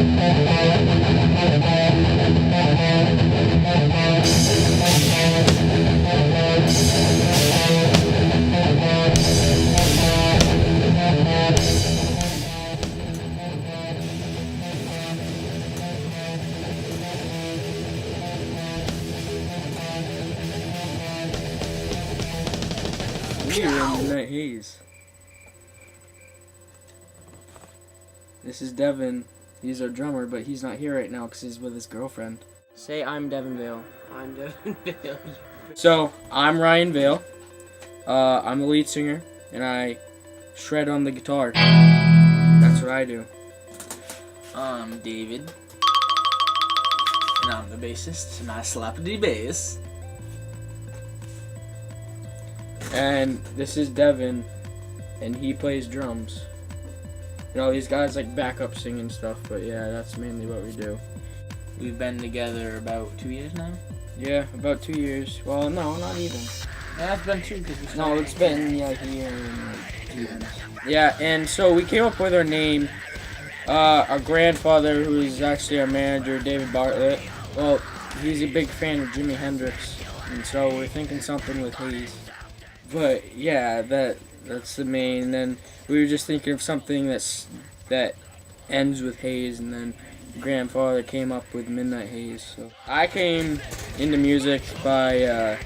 We're in Midnite Haze. This is Devin. He's our drummer, but he's not here right now because he's with his girlfriend. Say, I'm Devin Vale. I'm Devin Vale. So, I'm Ryan Vale. I'm the lead singer, and I shred on the guitar. That's what I do. I'm David. And I'm the bassist, and I slap the bass. And this is Devin, and he plays drums. You know, these guys like backup singing stuff, but yeah, that's mainly what we do. We've been together about 2 years now? Yeah, about 2 years. Well, no, not even. Yeah, it's been 2 because we No, started. it's been like a year and 2 years. Yeah, and so we came up with our name. Our grandfather, who is actually our manager, David Bartlett, well, he's a big fan of Jimi Hendrix, and so we're thinking something with Haze. But yeah, that's the main. And then we were just thinking of something that ends with Haze, and then grandfather came up with Midnite Haze. So I came into music by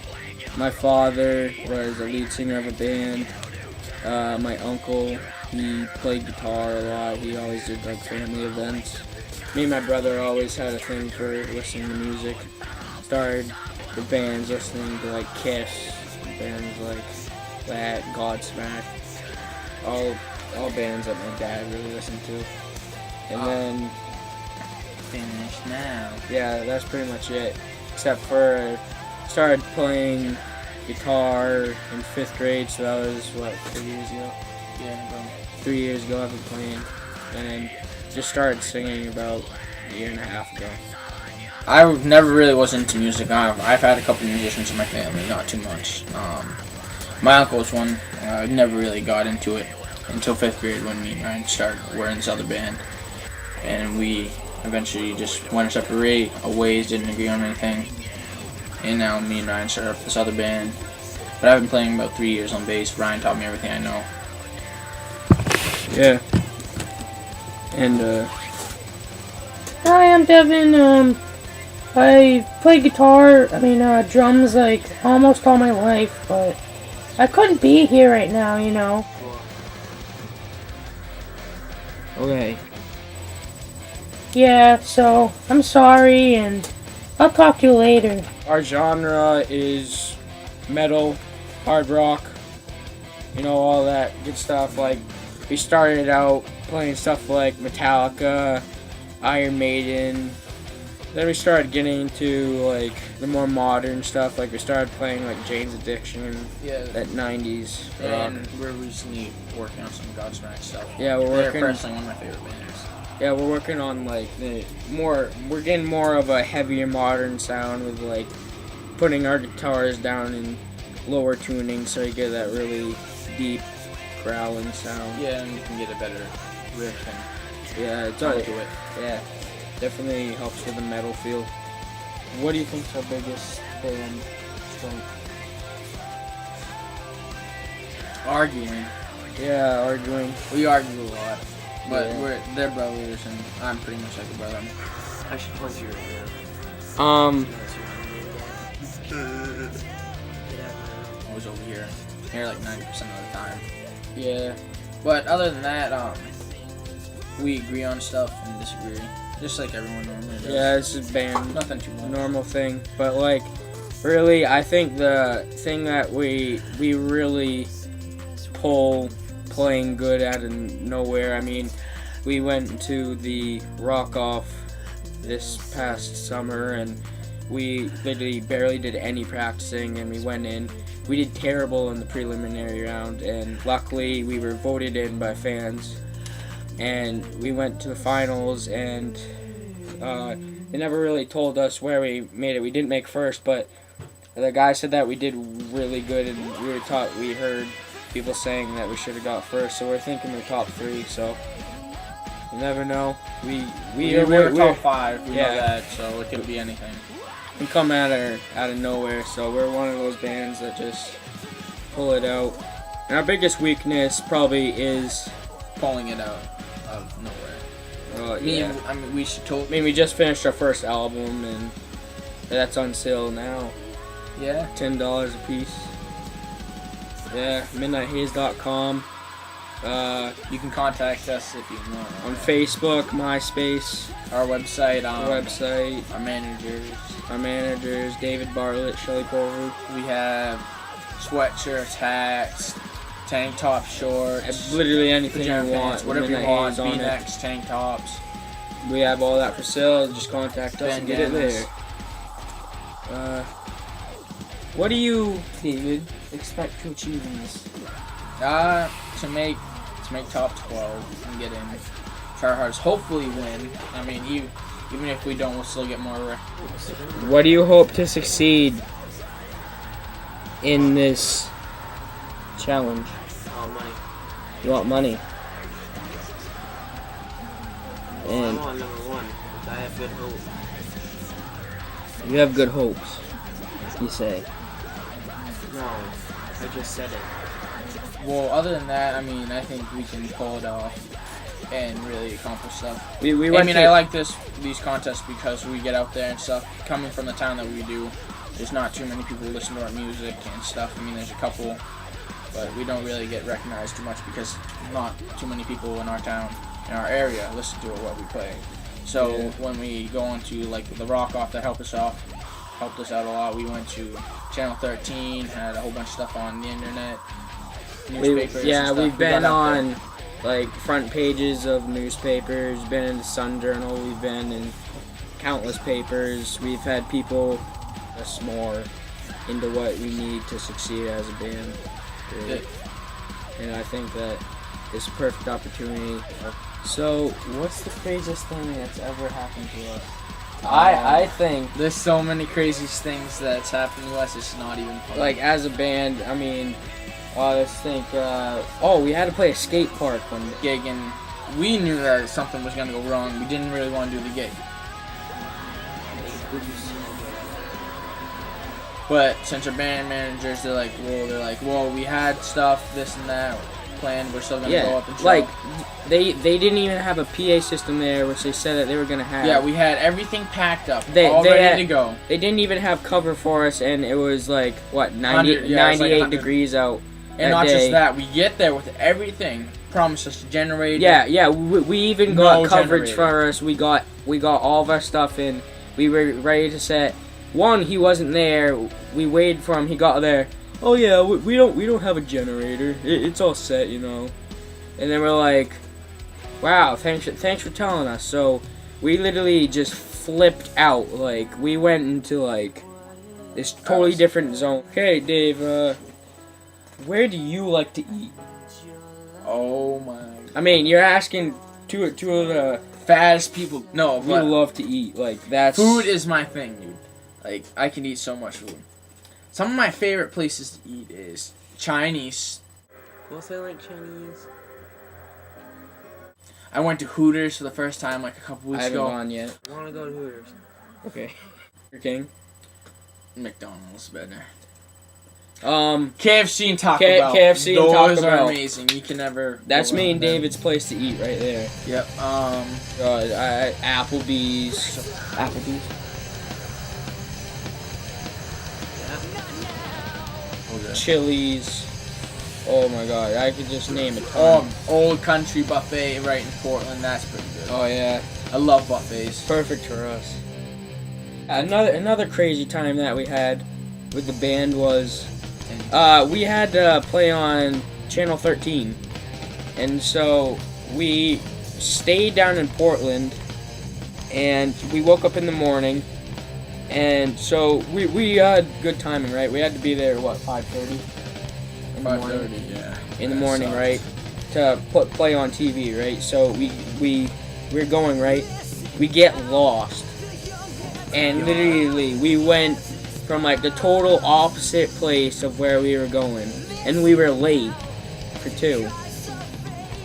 my father was a lead singer of a band. My uncle, he played guitar a lot. He always did like family events. Me and my brother always had a thing for listening to music. Started the bands listening to like Kiss, bands like that, Godsmack, all bands that my dad really listened to. And then Finished now. yeah, that's pretty much it. Except for I started playing guitar in 5th grade, so that was what, 3 years ago? Yeah, bro. 3 years ago I've been playing, and then just started singing about a year and a half ago. I never really was into music. I've had a couple musicians in my family, not too much. My uncle was one. I never really got into it until 5th grade when me and Ryan started wearing this other band. And we eventually just went our separate ways, didn't agree on anything. And now me and Ryan started up this other band. But I've been playing about 3 years on bass. Ryan taught me everything I know. Yeah. And hi, I'm Devin. I play guitar, drums like almost all my life, but I couldn't be here right now, you know. Okay. Yeah, so I'm sorry, and I'll talk to you later. Our genre is metal, hard rock, you know, all that good stuff. Like, we started out playing stuff like Metallica, Iron Maiden. Then we started getting into like the more modern stuff. Like we started playing like Jane's Addiction, Yeah. that 90s rock. And we're recently working on some Godsmack stuff. Yeah, we're They're working. personally one of my favorite bands. Yeah, we're working on like we're getting more of a heavier modern sound with like putting our guitars down in lower tuning so you get that really deep growling sound. Yeah, and you can get a better riff and Yeah, it's all, to it. yeah, definitely helps with the metal feel. What do you think's our biggest strength? Arguing. Yeah, arguing. We argue a lot, but Yeah. they're brothers, and I'm pretty much like a brother. I should punch you right now. I was over here like 90% of the time. Yeah. But other than that, we agree on stuff and disagree, just like everyone normally does. Yeah, it's a band. Nothing too much. Normal thing, but like really I think the thing that we really pull playing good out of nowhere, I mean, we went to the Rock Off this past summer and we literally barely did any practicing, and we went in, we did terrible in the preliminary round, and luckily we were voted in by fans, and we went to the finals, and they never really told us where we made it. We didn't make first, but the guy said that we did really good, and we heard people saying that we should have got first, so we're thinking the top 3, so You never know. We're top 5. We yeah. know that, so it could be anything. We come out of nowhere, so we're one of those bands that just pull it out. And our biggest weakness probably is pulling it out of nowhere. Yeah. I mean, we should totally. I mean, we just finished our first album, and that's on sale now. Yeah. $10 a piece. Yeah, MidniteHaze.com. You can contact us if you want. On Facebook, MySpace, Our website. Our managers, David Bartlett, Shelly Pulver. We have sweatshirts, hats, tank top shorts, literally anything pajama you pants, want. whatever you want. on it. V-necks, tank tops. We have all that for sale. Just contact us and get it Bandanas. there. What do you, David, expect to achieve in this? To make top 12 and get in. Try our hardest. Hopefully win. I mean, even if we don't, we'll still get more. What do you hope to succeed in this challenge? Money. You want money? Well, And I'm on number 1, but I have good hope. you have good hopes, you say. No, I just said it. Well, other than that, I mean, I think we can pull it off and really accomplish stuff. We I went mean, to, I like these contests because we get out there and stuff. Coming from the town that we do, there's not too many people who listen to our music and stuff. I mean, there's a couple, but we don't really get recognized too much because not too many people in our town, in our area, listen to what we play. So Yeah. when we go into like the Rock Off that helped us out a lot. We went to Channel 13, had a whole bunch of stuff on the internet. Newspapers and stuff. we've We been got out there. on like front pages of newspapers, been in the Sun Journal, we've been in countless papers. We've had people us more into what we need to succeed as a band. Yeah. And I think that it's a perfect opportunity. So, what's the craziest thing that's ever happened to us? I think, There's so many crazy things that's happened to us, it's not even funny. like, as a band, I mean, let's think, we had to play a skate park one day. gig, and we knew that something was going to go wrong. We didn't really want to do the gig. But since our band managers, they're like, well, we had stuff, this and that planned. We're still going to go up and show. like, they didn't even have a PA system there, which they said that they were going to have. Yeah, we had everything packed up, They all ready to go. They didn't even have cover for us, and it was like, what, 100, yeah, it was like 98 100. degrees out. And that not day. just that, we get there with everything. Promised us a generator. Yeah, we even No got coverage generator. for us. We got all of our stuff in. We were ready to set. One, he wasn't there. We waited for him. He got there. Oh yeah, we don't have a generator. It's all set, you know. And then we're like, wow, thanks for telling us. So we literally just flipped out. Like, we went into like this totally different zone. Okay, Dave. Where do you like to eat? Oh my. I mean, you're asking two of the Fattest people. No, we but love to eat. Like, that's food is my thing, dude. Like, I can eat so much food. Some of my favorite places to eat is Chinese. Both I like Chinese. I went to Hooters for the first time like a couple I weeks haven't ago. gone yet. I want to go to Hooters. Okay. Burger King. McDonald's better. KFC and Taco K- Bell. KFC and Taco Those are Bell. amazing. You can never. That's go me wrong and with them. David's place to eat right there. Yep. Applebee's. Applebee's. Chili's. Oh my god, I could just name a ton. Old Country Buffet right in Portland. That's pretty good. Oh yeah, I love buffets. perfect for us. Another crazy time that we had with the band was we had to play on Channel 13, and so we stayed down in Portland, and we woke up in the morning, and so we had good timing, right? We had to be there, what, 5:30 in the morning? 5:30, yeah. In the That morning, sucks. right? To play on TV, right? So we're going, right? We get lost. And literally, we went from like the total opposite place of where we were going. And we were late for 2.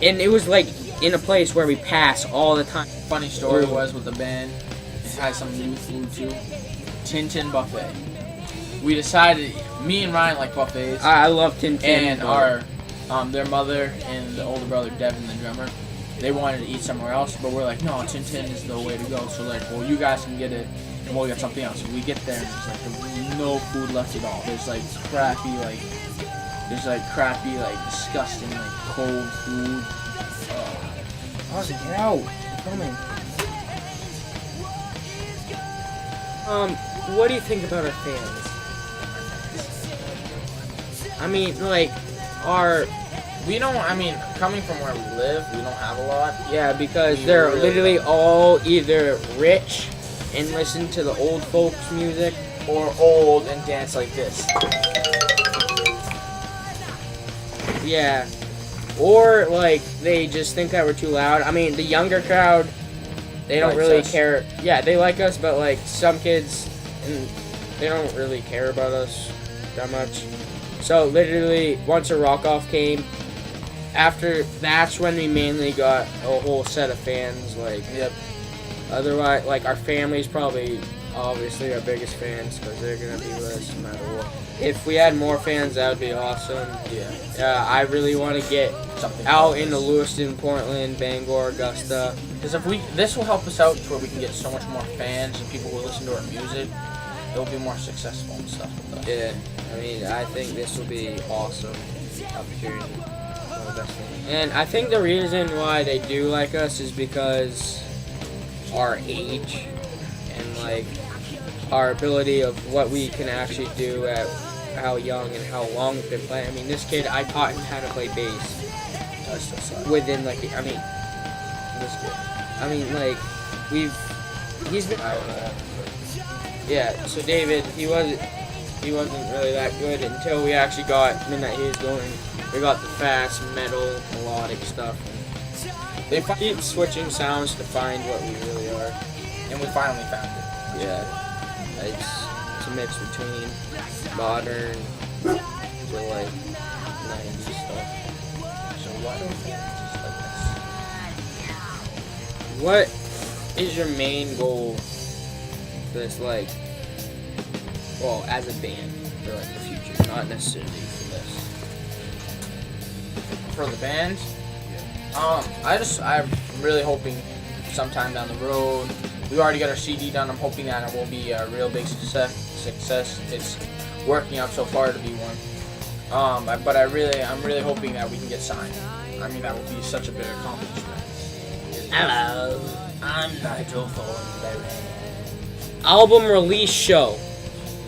And it was like in a place where we pass all the time. Funny story Ooh. was with the band, it had some new food too. Tin buffet. We decided, me and Ryan like buffets, I love Tin Tin. and our their mother and the older brother Devin, the drummer, they wanted to eat somewhere else, but we're like, no, Tin is the way to go. So like, well, you guys can get it, and we'll get something else. So we get there, and there's no food left at all. There's crappy, disgusting, cold food. Austin, get out. I'm coming. What do you think about our fans? I mean, Coming from where we live, we don't have a lot. yeah, because they're really literally all either rich and listen to the old folks music, Or old and dance like this. yeah, or they just think that we're too loud. I mean, the younger crowd, they don't Likes really us. care. Yeah, they like us, but some kids, and they don't really care about us that much. So literally, once a rock off came, that's when we mainly got a whole set of fans. Yep. Otherwise, our family's probably obviously our biggest fans because they're gonna be with us no matter what. If we had more fans, that would be awesome. Yeah. I really want to get Something out like into this. Lewiston, Portland, Bangor, Augusta. Because this will help us out to where we can get so much more fans and people who listen to our music. It'll be more successful and stuff with us. Yeah, I mean, I think this will be awesome opportunity. And I think the reason why they do like us is because our age and our ability of what we can actually do at how young and how long we've been playing. I mean, this kid, I taught him how to play bass within this kid. I mean, he's been. Yeah, so David, he wasn't really that good until we actually got Midnite Haze going. We got the fast metal melodic stuff. They keep switching sounds to find what we really are. And we finally found it. Yeah, it's a mix between modern to 90s stuff. So why don't we just like this? What is your main goal for this, as a band for the future, not necessarily for this? For the band? I'm really hoping sometime down the road. We already got our CD done. I'm hoping that it will be a real big success. It's working out so far to be one. I'm really hoping that we can get signed. I mean, that would be such a big accomplishment. Hello, I'm Nigel Thornberry. Album release show,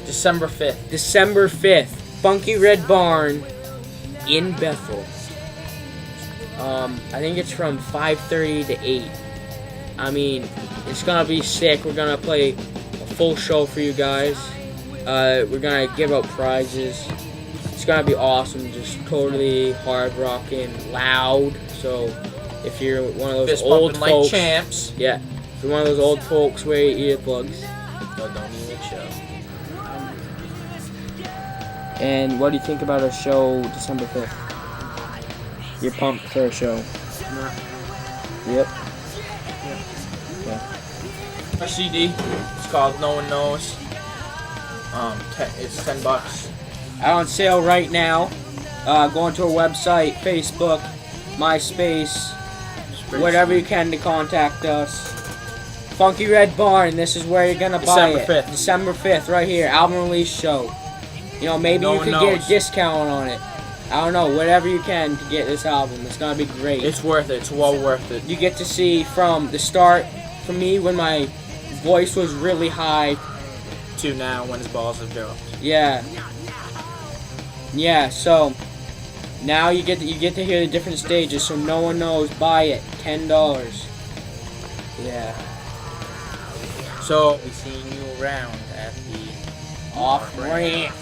December 5th. December 5th, Funky Red Barn in Bethel. I think it's from 5:30 to 8. I mean, it's gonna be sick. We're gonna play a full show for you guys. We're gonna give out prizes. It's gonna be awesome. Just totally hard rocking, loud. So if you're one of those Fist old bumping folks, like champs. yeah, if you're one of those old folks, wear your earplugs. But don't even show. And what do you think about our show December 5th? You're pumped for a show? Yep. Our CD. It's called No One Knows. It's $10. Out on sale right now. Go onto our website, Facebook, MySpace, whatever you can to contact us. Funky Red Barn, this is where you're gonna buy it. December 5th. December 5th, right here, album release show. You know, maybe No you one could get knows. a discount on it. I don't know, whatever you can to get this album. It's gonna be great. It's worth it. It's well worth it. You get to see from the start, for me, when my voice was really high. To now when his balls have dropped. Yeah. Yeah, so now you get to hear the different stages, so no one knows. Buy it, $10. Yeah. So we seeing you around at the Off ramp.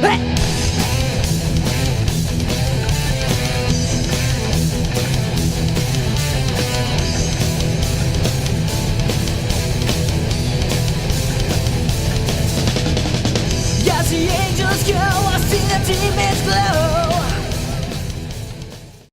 Hey!